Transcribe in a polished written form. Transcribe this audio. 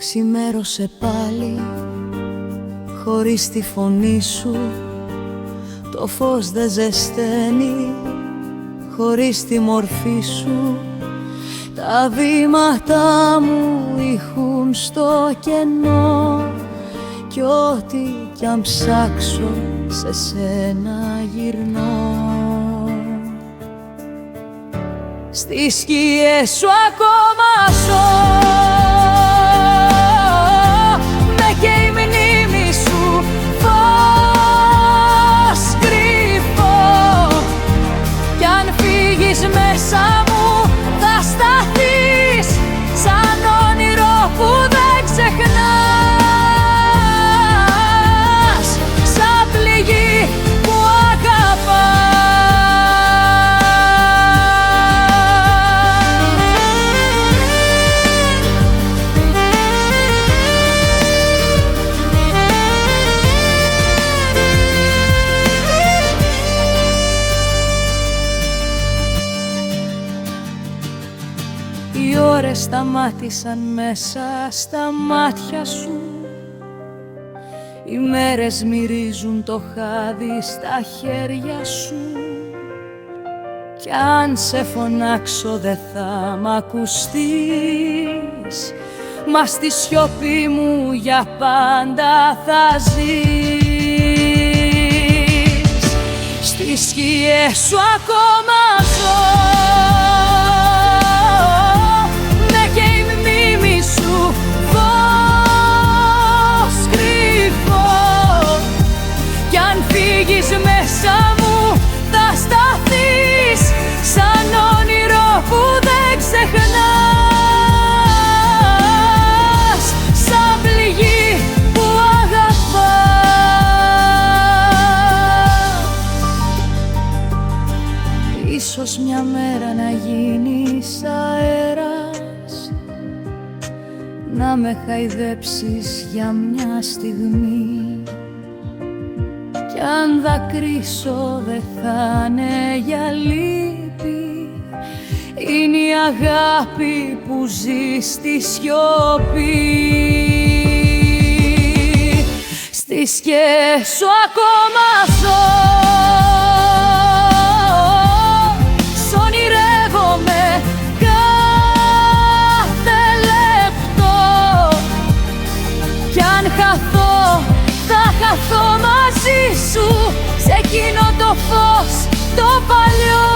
Ξημέρωσε πάλι, χωρίς τη φωνή σου. Το φως δεν ζεσταίνει, χωρίς τη μορφή σου. Τα βήματά μου ηχούν στο κενό, κι ό,τι κι αν ψάξω σε σένα γυρνώ. Στις σκιές σου ακόμα ζω, με καίει η μνήμη σου φως κρυφό. Κι αν φύγεις μέσα μου θα σταθείς σαν όνειρο που δεν ξεχνάς, σαν πληγή που αγαπάς. Οι ώρες σταμάτησαν μέσα στα μάτια σου. Οι μέρες μυρίζουν το χάδι στα χέρια σου. Κι αν σε φωνάξω δε θα μ' ακουστείς, μα στη σιωπή μου για πάντα θα ζεις. Στις σκιές σου ακόμα ζω, μέσα μου θα σταθείς σαν όνειρο που δεν ξεχνάς, σαν πληγή που αγαπάς. Ίσως μια μέρα να γίνεις αέρας, να με χαϊδέψεις για μια στιγμή. Κι αν δακρύσω δε θα είναι για λύπη, είναι η αγάπη που ζει στη σιωπή. Στις σκιές σου ακόμα ζω, σ' ονειρεύομαι κάθε λεπτό. Κι αν χαθώ θα χαθώ μαζί σου, σε εκείνο το φως το παλιό.